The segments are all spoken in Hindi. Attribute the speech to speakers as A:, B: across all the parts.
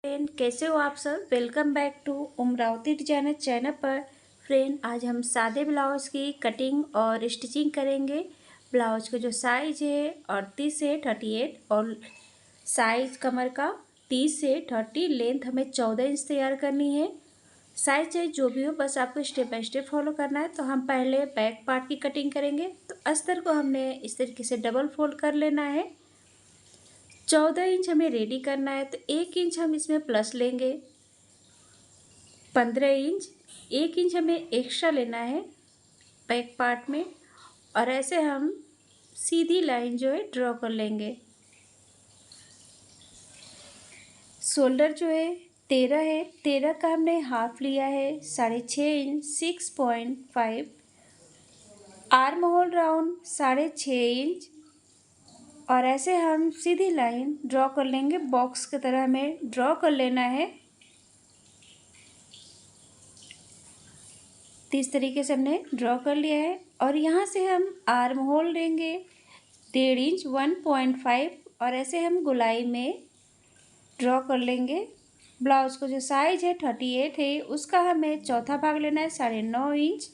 A: फ्रेंड, कैसे हो आप सब। Welcome back to Umrawati designer channel पर। फ्रेंड, आज हम सादे ब्लाउज़ की कटिंग और स्टिचिंग करेंगे। ब्लाउज का जो साइज़ है 38 से 38 और साइज़ कमर का 30 से 30, लेंथ हमें 14 इंच तैयार करनी है। साइज चाहे जो भी हो, बस आपको स्टेप बाय स्टेप फॉलो करना है। तो हम पहले बैक पार्ट की कटिंग करेंगे। तो अस्तर को हमने इस तरीके से डबल फोल्ड कर लेना है। 14 इंच हमें रेडी करना है, तो 1 इंच हम इसमें प्लस लेंगे। 15 इंच, 1 इंच हमें एक्स्ट्रा लेना है बैक पार्ट में, और ऐसे हम सीधी लाइन जो है ड्रॉ कर लेंगे। शोल्डर जो है 13 है, 13 का हमने हाफ लिया है 6.5 inch 6.5। Arm hole round 6.5 inch, और ऐसे हम सीधी लाइन ड्रॉ कर लेंगे। बॉक्स की तरह हमें ड्रॉ कर लेना है। तो इस तरीके से हमने ड्रॉ कर लिया है, और यहाँ से हम आर्म होल लेंगे 1.5 इंच 1.5, और ऐसे हम गोलाई में ड्रॉ कर लेंगे। ब्लाउज का जो साइज है 38 है, उसका हमें चौथा भाग लेना है 9.5 इंच,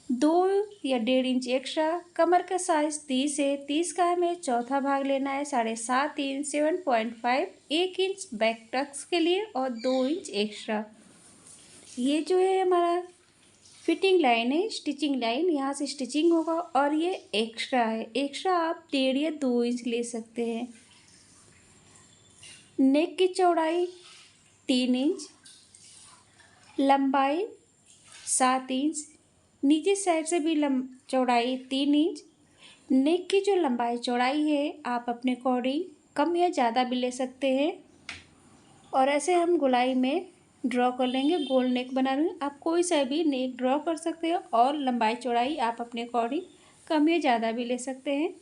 A: 2 या 1.5 इंच एक्स्ट्रा। कमर का साइज 30 है, 30 का हमें चौथा भाग लेना है 7.5 इंच 7.5, 1 इंच बैक टक्स के लिए और 2 इंच एक्स्ट्रा। ये जो है हमारा फिटिंग लाइन है, स्टिचिंग लाइन, यहाँ से स्टिचिंग होगा। और ये एक्स्ट्रा है, एक्स्ट्रा आप 1.5 या 2 इंच ले सकते हैं। नेक की चौड़ाई 3 इंच, लंबाई 7 इंच, नीचे साइड से भी चौड़ाई 3 इंच। नेक की जो लंबाई चौड़ाई है आप अपने अकॉर्डिंग कम या ज़्यादा भी ले सकते हैं, और ऐसे हम गोलाई में ड्रॉ कर लेंगे। गोल नेक बना रहे हैं, आप कोई सा भी नेक ड्रॉ कर सकते हो, और लंबाई चौड़ाई आप अपने अकॉर्डिंग कम या ज़्यादा भी ले सकते हैं।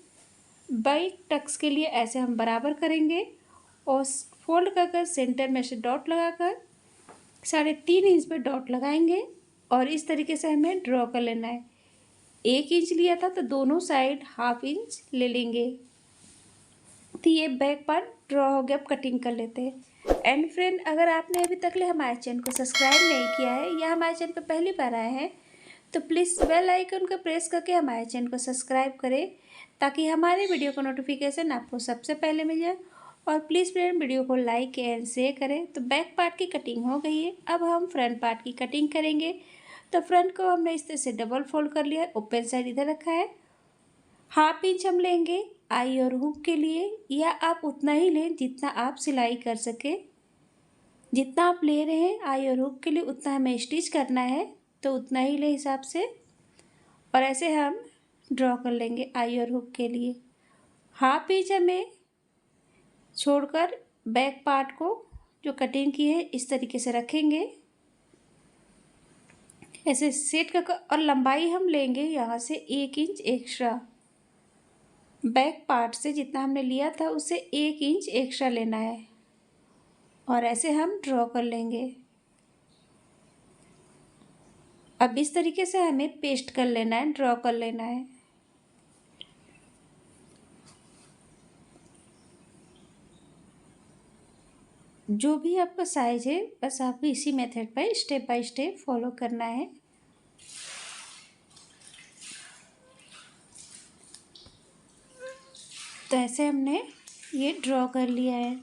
A: बैक टक्स के लिए ऐसे हम बराबर करेंगे, और फोल्ड कर कर सेंटर में से डॉट लगाकर 3.5 इंच पर डॉट लगाएंगे, और इस तरीके से हमें ड्रॉ कर लेना है। 1 इंच लिया था तो दोनों साइड हाफ इंच ले लेंगे। तो ये बैक पार्ट ड्रॉ हो गया। अब कटिंग कर लेते हैं। एंड फ्रेंड, अगर आपने अभी तक ले हमारे चैनल को सब्सक्राइब नहीं किया है या हमारे चैनल पर पहली बार आए हैं, तो प्लीज़ बेल आइकन को प्रेस करके हमारे चैनल को सब्सक्राइब करें, ताकि हमारे वीडियो का नोटिफिकेशन आपको सबसे पहले मिल जाए। और प्लीज़ फ्रेंड, वीडियो को लाइक एंड शेयर करें। तो बैक पार्ट की कटिंग हो गई है, अब हम फ्रंट पार्ट की कटिंग करेंगे। तो फ्रंट को हमने इस तरह से डबल फोल्ड कर लिया, ओपन साइड इधर रखा है। हाफ इंच हम लेंगे आई और हुक के लिए, या आप उतना ही लें जितना आप सिलाई कर सके। जितना आप ले रहे हैं आई और हुक के लिए उतना हमें स्टिच करना है, तो उतना ही ले हिसाब से। और ऐसे हम ड्रॉ कर लेंगे आई और हुक के लिए। हाफ इंच हमें छोड़कर बैक पार्ट को जो कटिंग की है इस तरीके से रखेंगे, ऐसे सेट कर। और लंबाई हम लेंगे यहाँ से 1 इंच एक्स्ट्रा। बैक पार्ट से जितना हमने लिया था उससे 1 इंच एक्स्ट्रा लेना है, और ऐसे हम ड्रॉ कर लेंगे। अब इस तरीके से हमें पेस्ट कर लेना है, ड्रॉ कर लेना है। जो भी आपका साइज है बस आपको इसी मेथड पर स्टेप बाय स्टेप फॉलो करना है। तो ऐसे हमने ये ड्रॉ कर लिया है।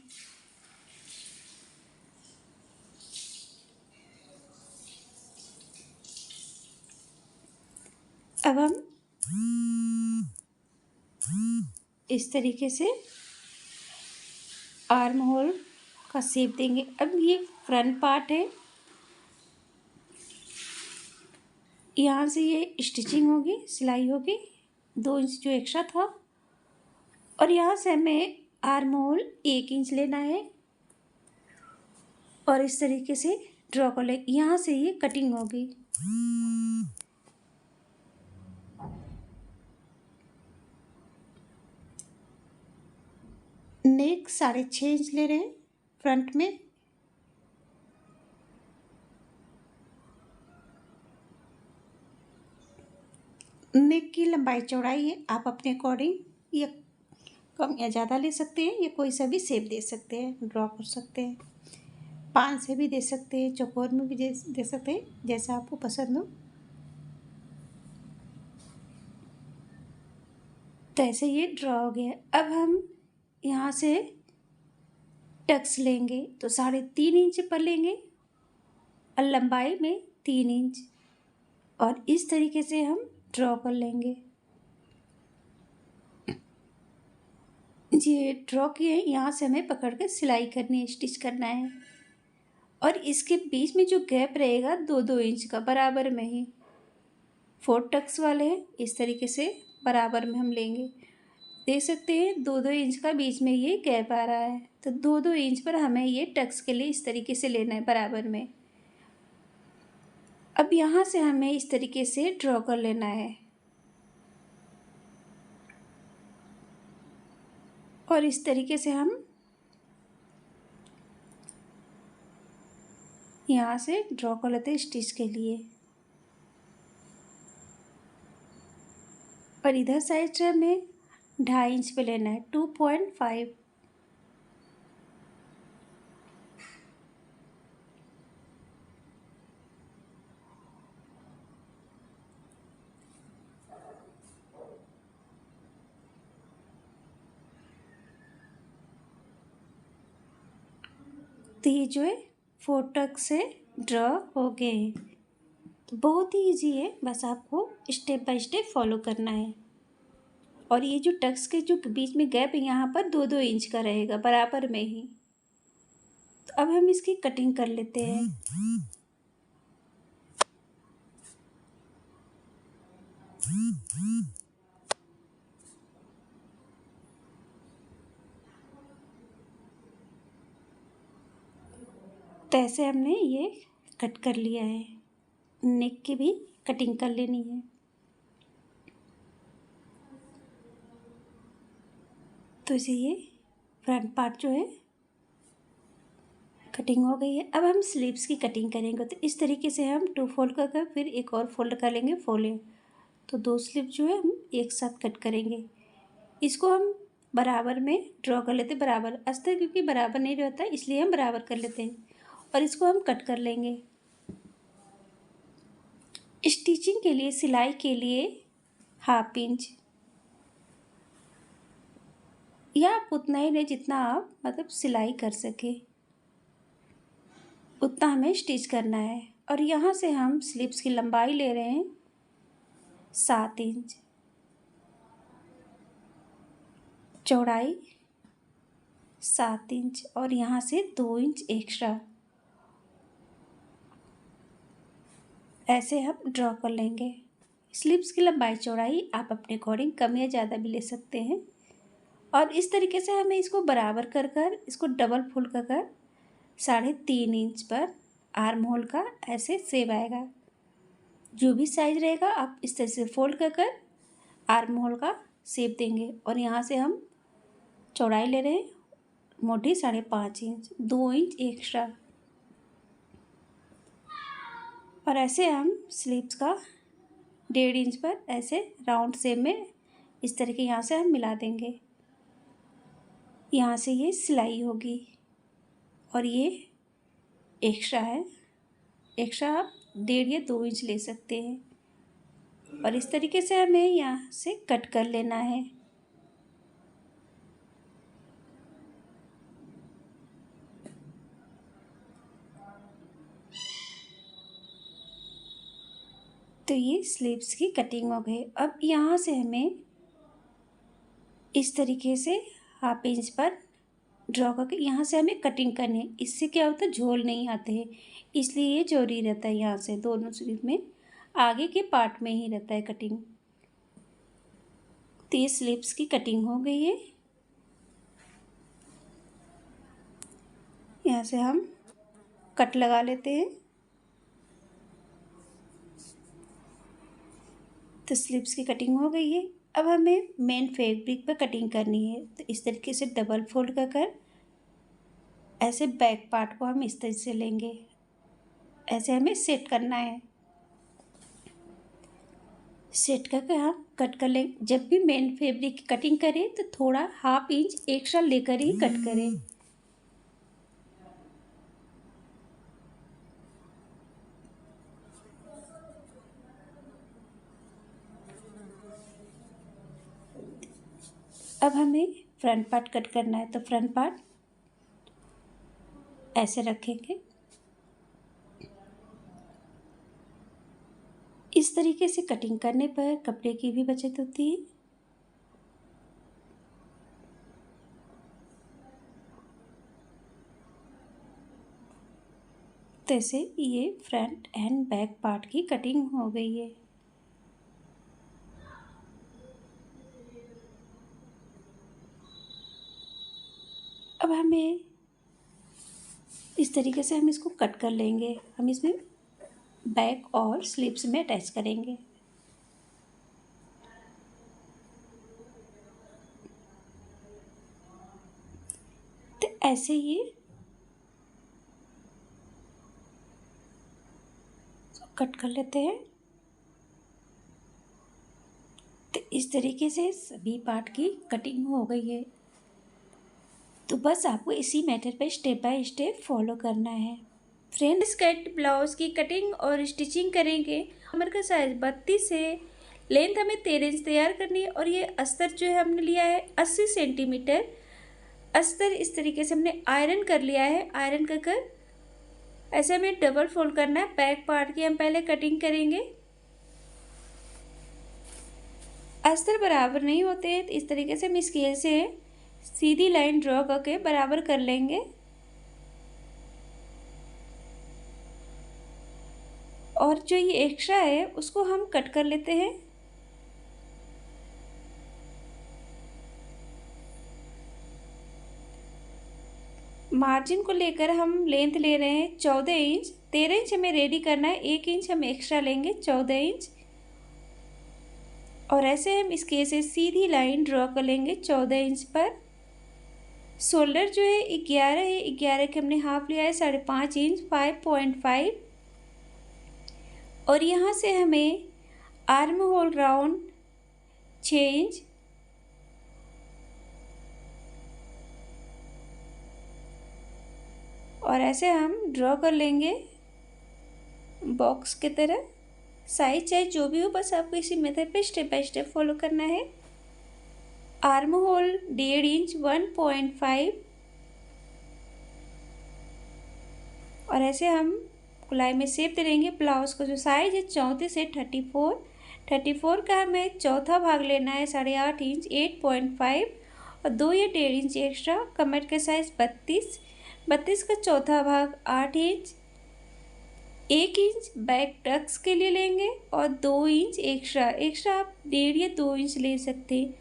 A: अब हम इस तरीके से आर्म होल का शेप देंगे। अब ये फ्रंट पार्ट है, यहाँ से ये स्टिचिंग होगी, सिलाई होगी 2 इंच जो एक्स्ट्रा था, और यहाँ से हमें आर्म होल 1 इंच लेना है, और इस तरीके से ड्रॉ कर ले। यहाँ से ये कटिंग होगी। नेक 6.5 इंच ले रहे हैं फ्रंट में। नेक की लंबाई चौड़ाई है आप अपने अकॉर्डिंग ये कम या ज़्यादा ले सकते हैं, या कोई सा भी शेप दे सकते हैं, ड्रॉ कर सकते हैं। पान से भी दे सकते हैं, चौकोर में भी दे सकते हैं, जैसा आपको पसंद हो। तो ऐसे ये ड्रॉ हो गया। अब हम यहाँ से टक्स लेंगे तो 3.5 इंच पर लेंगे और लंबाई में 3 इंच, और इस तरीके से हम ड्रॉ कर लेंगे। ये ड्रॉ किए, यहाँ से हमें पकड़ कर सिलाई करनी है, स्टिच करना है। और इसके बीच में जो गैप रहेगा 2-2 इंच का, बराबर में ही 4 टक्स वाले हैं, इस तरीके से बराबर में हम लेंगे। देख सकते हैं 2-2 इंच का बीच में ये गैप आ रहा है, तो 2-2 इंच पर हमें ये टक्स के लिए इस तरीके से लेना है, बराबर में। अब यहाँ से हमें इस तरीके से ड्रॉ कर लेना है, और इस तरीके से हम यहाँ से ड्रॉ कर लेते हैं स्टिच के लिए। और इधर साइड से हमें 2.5 इंच पे लेना है, 2.5। तो ये जो है 4 टक्स से ड्रॉ हो गए हैं। तो बहुत ही इजी है, बस आपको स्टेप बाय स्टेप फॉलो करना है। और ये जो टक्स के जो बीच में गैप है, यहाँ पर 2-2 इंच का रहेगा, बराबर में ही। तो अब हम इसकी कटिंग कर लेते हैं। तो ऐसे हमने ये कट कर लिया है। नेक की भी कटिंग कर लेनी है। तो इसे ये फ्रंट पार्ट जो है कटिंग हो गई है। अब हम स्लीव्स की कटिंग करेंगे। तो इस तरीके से हम 2 फोल्ड कर कर फिर एक और फोल्ड कर लेंगे, फोल्डिंग। तो 2 स्लीव जो है हम एक साथ कट करेंगे। इसको हम बराबर में ड्रॉ कर लेते हैं, बराबर अस्तर, क्योंकि बराबर नहीं रहता इसलिए हम बराबर कर लेते हैं। और इसको हम कट कर लेंगे। स्टिचिंग के लिए, सिलाई के लिए 1/2 इंच, या आप उतना ही लें जितना आप मतलब सिलाई कर सके, उतना हमें स्टिच करना है। और यहाँ से हम स्लीव्स की लंबाई ले रहे हैं 7 इंच, चौड़ाई 7 इंच, और यहाँ से 2 इंच एक्स्ट्रा। ऐसे हम ड्रॉ कर लेंगे। स्लीव्स की लंबाई चौड़ाई आप अपने अकॉर्डिंग कम या ज़्यादा भी ले सकते हैं। और इस तरीके से हमें इसको बराबर कर कर इसको डबल फोल्ड कर कर 3.5 इंच पर आर्म होल का ऐसे सेव आएगा। जो भी साइज रहेगा आप इस तरह से फोल्ड कर कर आर्म होल का शेप देंगे। और यहाँ से हम चौड़ाई ले रहे हैं मोटी 5.5 इंच, 2 इंच एक्स्ट्रा। और ऐसे हम स्लीव्स का 1.5 इंच पर ऐसे राउंड शेप में इस तरीके यहाँ से हम मिला देंगे। यहाँ से ये सिलाई होगी, और ये एक्स्ट्रा है। एक्स्ट्रा आप 1.5 या 2 इंच ले सकते हैं। और इस तरीके से हमें यहाँ से कट कर लेना है। तो ये स्लीव्स की कटिंग हो गई। अब यहाँ से हमें इस तरीके से 1/2 इंच पर ड्रॉ करके यहाँ से हमें कटिंग करनी है। इससे क्या होता है, झोल नहीं आते हैं, इसलिए ये जरूरी रहता है। यहाँ से दोनों स्लीव में आगे के पार्ट में ही रहता है कटिंग। तो ये स्लीव्स की कटिंग हो गई है। यहाँ से हम कट लगा लेते हैं। तो स्लीव्स की कटिंग हो गई है। अब हमें मेन फैब्रिक पर कटिंग करनी है। तो इस तरीके से डबल फोल्ड कर कर ऐसे बैक पार्ट को हम इस तरह से लेंगे। ऐसे हमें सेट करना है। सेट करके हम कट कर लें। जब भी मेन फैब्रिक की कटिंग करें तो थोड़ा 1/2 इंच एक्स्ट्रा लेकर ही कट करें। अब हमें फ्रंट पार्ट कट करना है, तो फ्रंट पार्ट ऐसे रखेंगे। इस तरीके से कटिंग करने पर कपड़े की भी बचत होती है। तो ऐसे ये फ्रंट एंड बैक पार्ट की कटिंग हो गई है। अब हमें इस तरीके से हम इसको कट कर लेंगे। हम इसमें बैक और स्लीव्स में अटैच करेंगे। तो ऐसे ये कट कर लेते हैं। तो इस तरीके से सभी पार्ट की कटिंग हो गई है। तो बस आपको इसी मेथड पे स्टेप बाय स्टेप फॉलो करना है। फ्रेंड्स, कट ब्लाउज की कटिंग और स्टिचिंग करेंगे। कमर का साइज 32 है, लेंथ हमें 13 इंच तैयार करनी है और ये अस्तर जो है हमने लिया है 80 सेंटीमीटर। अस्तर इस तरीके से हमने आयरन कर लिया है। आयरन कर ऐसे हमें डबल फोल्ड करना है। बैक पार्ट की हम पहले कटिंग करेंगे। अस्तर बराबर नहीं होते हैं तो इस तरीके से हम स्केल से सीधी लाइन ड्रॉ करके बराबर कर लेंगे और जो ये एक्स्ट्रा है उसको हम कट कर लेते हैं। मार्जिन को लेकर हम लेंथ ले रहे हैं 14 इंच। 13 इंच हमें रेडी करना है, 1 इंच हम एक्स्ट्रा लेंगे, 14 इंच। और ऐसे हम इसके से सीधी लाइन ड्रॉ कर लेंगे 14 इंच पर। शोल्डर जो है 11 है, 11 के हमने हाफ लिया है 5.5 इंच, 5.5। और यहाँ से हमें आर्म होल राउंड 6 इंच, और ऐसे हम ड्रॉ कर लेंगे बॉक्स की तरह। साइज चाहे जो भी हो, बस आपको इसी मेथड पे स्टेप बाय स्टेप फॉलो करना है। Arm hole 1.5 inch, 1.5। और ऐसे हम गुलाई में शेप दे देंगे। ब्लाउज का जो साइज है 34 से 34 का हमें चौथा भाग लेना है 8.5 इंच, 8.5। और 2 या 1.5 इंच एक्स्ट्रा। कमर के साइज 32 का चौथा भाग 8 इंच, 1 इंच बैक टक्स के लिए लेंगे और 2 इंच एक्स्ट्रा आप 1.5 या 2 इंच ले सकते हैं।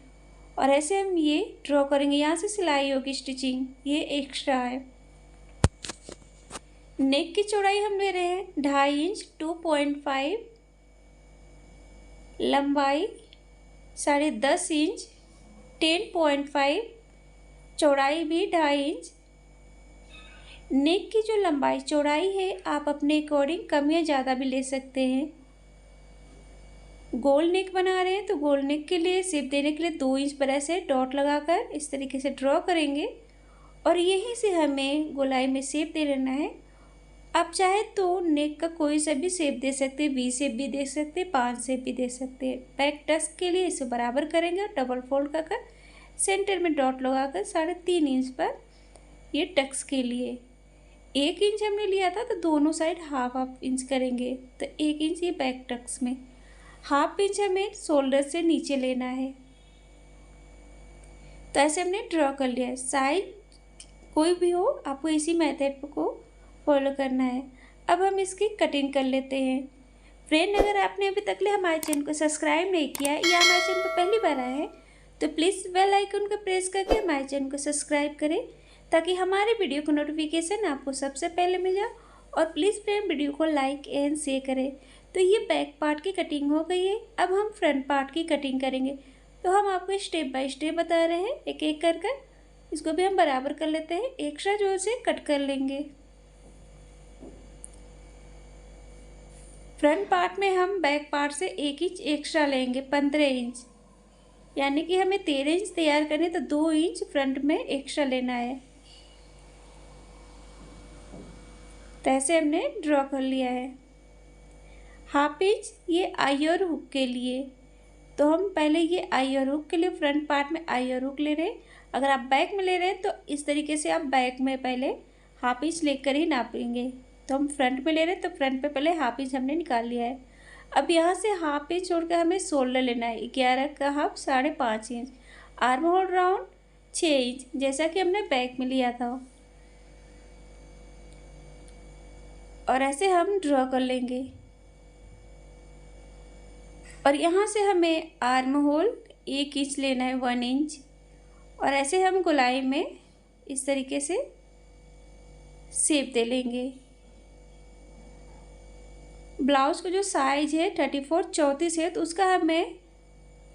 A: और ऐसे हम ये ड्रॉ करेंगे। यहाँ से सिलाई होगी स्टिचिंग, ये एक्स्ट्रा है। नेक की चौड़ाई हम ले रहे हैं 2.5 इंच, 2.5। लंबाई 10.5 इंच, 10.5। चौड़ाई भी 2.5 इंच। नेक की जो लंबाई चौड़ाई है आप अपने अकॉर्डिंग कम या ज़्यादा भी ले सकते हैं। गोल नेक बना रहे हैं तो गोल नेक के लिए शेप देने के लिए 2 इंच पर ऐसे डॉट लगाकर इस तरीके से ड्रॉ करेंगे और यहीं से हमें गोलाई में शेप दे लेना है। आप चाहे तो नेक का कोई सा भी शेप दे सकते हैं, वी शेप भी दे सकते हैं, 5 शेप भी दे सकते हैं। बैक टक्स के लिए इसे बराबर करेंगे और डबल फोल्ड कर सेंटर में डॉट लगाकर 3.5 इंच पर ये टक्स के लिए 1 इंच हमने लिया था तो दोनों साइड हाफ इंच करेंगे। तो 1 इंच ये बैक टक्स में, हाफ इंच हमें शोल्डर से नीचे लेना है। तो ऐसे हमने ड्रॉ कर लिया है। साइज कोई भी हो आपको इसी मेथड को फॉलो करना है। अब हम इसकी कटिंग कर लेते हैं। फ्रेंड, अगर आपने अभी तक ले हमारे चैनल को सब्सक्राइब नहीं किया या हमारे चैनल पर पहली बार आए हैं तो प्लीज़ बेल आइकन को प्रेस करके हमारे चैनल को सब्सक्राइब करें ताकि हमारे वीडियो को नोटिफिकेशन आपको सबसे पहले मिल जाए। और प्लीज़ फ्रेंड वीडियो को लाइक एंड शेयर करें। तो ये बैक पार्ट की कटिंग हो गई है। अब हम फ्रंट पार्ट की कटिंग करेंगे। तो हम आपको स्टेप बाय स्टेप बता रहे हैं, एक एक कर इसको भी हम बराबर कर लेते हैं। एक्स्ट्रा जो से कट कर लेंगे। फ्रंट पार्ट में हम बैक पार्ट से 1 इंच एक्स्ट्रा लेंगे, 15 इंच। यानी कि हमें 13 इंच तैयार करने तो 2 इंच फ्रंट में एक्स्ट्रा लेना है। तो ऐसे हमने ड्रॉ कर लिया है। हाफ इंच ये आई और हुक के लिए, तो हम पहले ये आई और हुक के लिए फ्रंट पार्ट में आई और हुक ले रहे हैं। अगर आप बैक में ले रहे हैं तो इस तरीके से आप बैक में पहले हाफ इंच लेकर ही नापेंगे। तो हम फ्रंट में ले रहे हैं तो फ्रंट पे पहले हाफ इंच हमने निकाल लिया है। अब यहाँ से हाफ इंच छोड़कर हमें शोल्डर लेना है 11 का half 5.5 inch. Arm hole round 6 inch जैसा कि हमने बैक में लिया था, और ऐसे हम ड्रॉ कर लेंगे। और यहाँ से हमें आर्म होल 1 इंच लेना है 1 इंच, और ऐसे हम गोलाई में इस तरीके से शेप दे लेंगे। ब्लाउज का जो साइज है 34 34 है, तो उसका हमें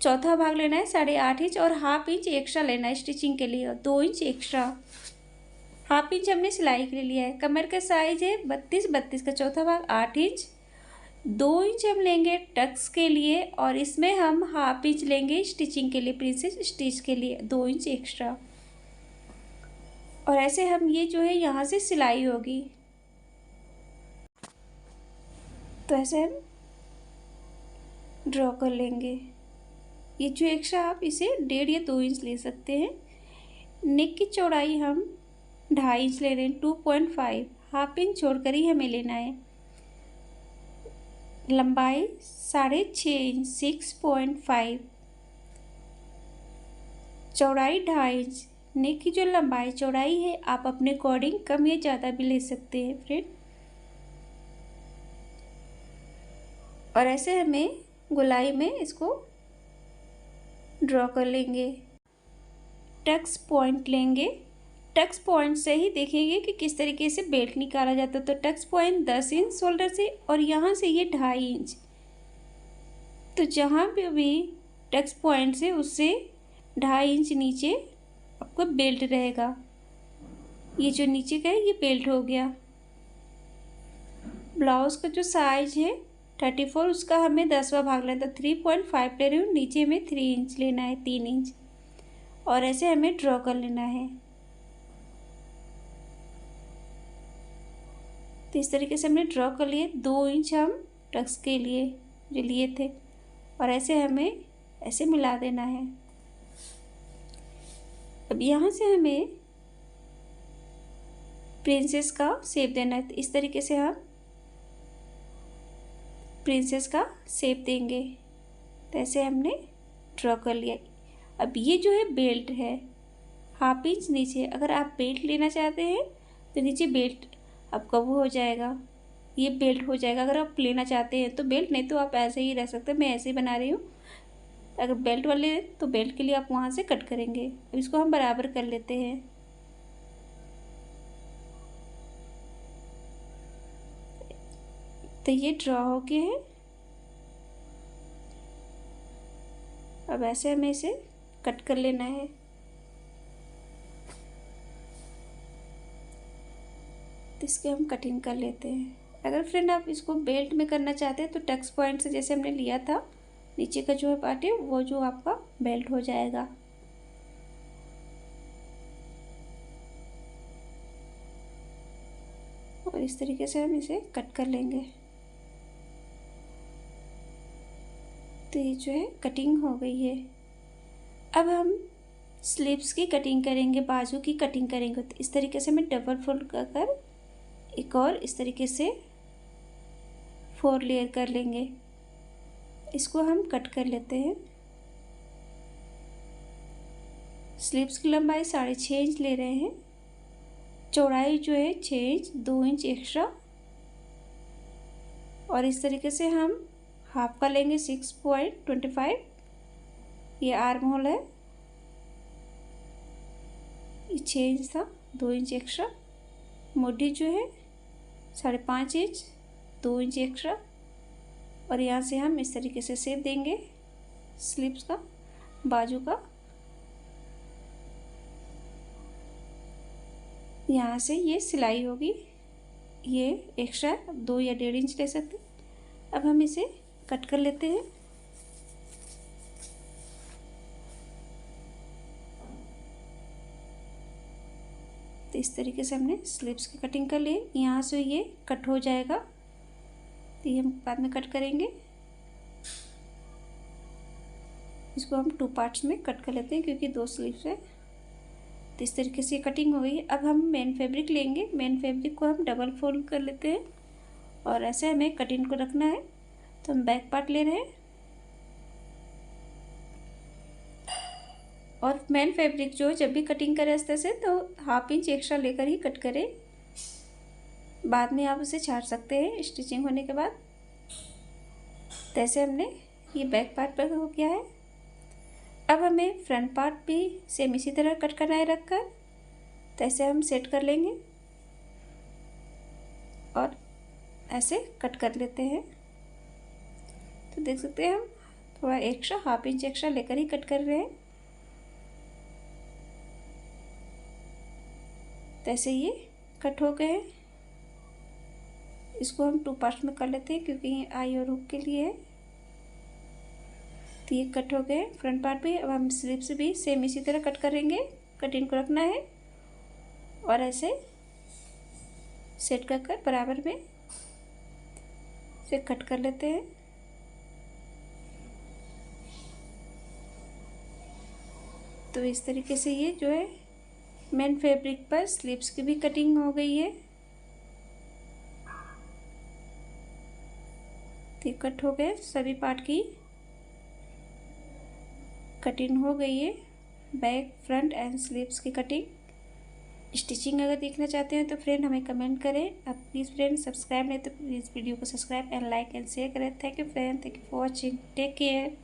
A: चौथा भाग लेना है 8.5 इंच, और हाफ इंच एक्स्ट्रा लेना है स्टिचिंग के लिए, और 2 इंच एक्स्ट्रा। हाफ इंच हमने सिलाई के लिए लिया है। कमर का साइज है 32 32 का चौथा भाग 8 इंच। 2 इंच हम लेंगे टक्स के लिए, और इसमें हम हाफ इंच लेंगे स्टिचिंग के लिए, प्रिंसेस स्टिच के लिए 2 इंच एक्स्ट्रा। और ऐसे हम ये जो है यहाँ से सिलाई होगी, तो ऐसे हम ड्रॉ कर लेंगे। ये जो एक्स्ट्रा आप इसे 1.5 या 2 इंच ले सकते हैं। नेक की चौड़ाई हम 2.5 इंच ले रहे हैं 2.5, हाफ इंच छोड़कर ही हमें लेना है। लंबाई 6.5 इंच 6.5, चौड़ाई 2.5 इंच। नेक की जो लंबाई चौड़ाई है आप अपने अकॉर्डिंग कम या ज़्यादा भी ले सकते हैं फ्रेंड। और ऐसे हमें गोलाई में इसको ड्रॉ कर लेंगे। टक्स पॉइंट लेंगे, टक्स पॉइंट से ही देखेंगे कि किस तरीके से बेल्ट निकाला जाता है। तो टक्स पॉइंट 10 इंच शोल्डर से, और यहाँ से ये 2.5 इंच। तो जहाँ पे भी टक्स पॉइंट से उससे 2.5 इंच नीचे आपका बेल्ट रहेगा। ये जो नीचे का है ये बेल्ट हो गया। ब्लाउज का जो साइज है 34, उसका हमें 10वां भाग लेना था 3.5 ले रही हूँ, नीचे में 3 इंच लेना है 3 इंच, और ऐसे हमें ड्रॉ कर लेना है। तो इस तरीके से हमने ड्रॉ कर लिए। 2 इंच हम टक्स के लिए जो लिए थे, और ऐसे हमें ऐसे मिला देना है। अब यहाँ से हमें प्रिंसेस का शेप देना है। तो इस तरीके से हम प्रिंसेस का शेप देंगे। तो ऐसे हमने ड्रॉ कर लिया। अब ये जो है बेल्ट है, हाफ इंच नीचे। अगर आप बेल्ट लेना चाहते हैं तो नीचे बेल्ट आपका वो हो जाएगा, ये बेल्ट हो जाएगा। अगर आप लेना चाहते हैं तो बेल्ट, नहीं तो आप ऐसे ही रह सकते हैं। मैं ऐसे ही बना रही हूँ। अगर बेल्ट वाले हैं तो बेल्ट के लिए आप वहाँ से कट करेंगे। अब इसको हम बराबर कर लेते हैं। तो ये ड्रॉ हो गया है। अब ऐसे हमें इसे कट कर लेना है। तो इसके हम कटिंग कर लेते हैं। अगर फ्रेंड आप इसको बेल्ट में करना चाहते हैं तो टक्स पॉइंट से जैसे हमने लिया था, नीचे का जो है पार्ट है वो जो आपका बेल्ट हो जाएगा। और इस तरीके से हम इसे कट कर लेंगे। तो ये जो है कटिंग हो गई है। अब हम स्लीव्स की कटिंग करेंगे, बाजू की कटिंग करेंगे। तो इस तरीके से मैं डबल फोल्ड कर एक और इस तरीके से 4 लेयर कर लेंगे। इसको हम कट कर लेते हैं। स्लीव्स की लंबाई 6.5 इंच ले रहे हैं, चौड़ाई जो है 6 इंच 2 इंच एक्स्ट्रा, और इस तरीके से हम हाफ का लेंगे 6.25। ये आर्म होल है, ये 6 इंच था 2 इंच एक्स्ट्रा। मोटी जो है 5.5 इंच 2 इंच एक्स्ट्रा, और यहाँ से हम इस तरीके से शेप देंगे स्लीव्स का, बाजू का। यहाँ से ये सिलाई होगी, ये एक्स्ट्रा 2 या 1.5 इंच ले सकते। अब हम इसे कट कर लेते हैं। तो इस तरीके से हमने स्लीव्स की कटिंग कर ली। यहाँ से ये कट हो जाएगा, तो ये हम बाद में कट करेंगे। इसको हम 2 पार्ट्स में कट कर लेते हैं क्योंकि 2 स्लीव्स है। तो इस तरीके से कटिंग हो गई। अब हम मेन फैब्रिक लेंगे। मेन फैब्रिक को हम डबल फोल्ड कर लेते हैं और ऐसे हमें कटिंग को रखना है। तो हम बैक पार्ट ले रहे हैं और मेन फैब्रिक जो जब भी कटिंग करें इस तरह से तो 1/2 इंच एक्स्ट्रा लेकर ही कट करें। बाद में आप उसे छाट सकते हैं स्टिचिंग होने के बाद। जैसे हमने ये बैक पार्ट पर हो गया है। अब हमें फ्रंट पार्ट भी सेम इसी तरह कट करना है रखकर। तो ऐसे हम सेट कर लेंगे और ऐसे कट कर लेते हैं। तो देख सकते हैं हम थोड़ा एक्स्ट्रा 1/2 इंच एक्स्ट्रा लेकर ही कट कर रहे हैं। तो ऐसे ये कट हो गए हैं। इसको हम 2 पार्ट्स में कर लेते हैं क्योंकि ये आई और हुक के लिए है। तो ये कट हो गए फ्रंट पार्ट भी। अब हम स्लीव्स भी सेम इसी तरह कट करेंगे। कटिंग को रखना है और ऐसे सेट कर कर बराबर में से कट कर लेते हैं। तो इस तरीके से ये जो है मेन फैब्रिक पर स्लीव्स की भी कटिंग हो गई है। तो कट हो गए सभी पार्ट की कटिंग हो गई है। बैक फ्रंट एंड स्लीव्स की कटिंग। स्टिचिंग अगर देखना चाहते हैं तो फ्रेंड हमें कमेंट करें। आप प्लीज़ फ्रेंड सब्सक्राइब नहीं तो प्लीज़ वीडियो को subscribe and like and share करें। Thank you friend, thank you for watching, take care.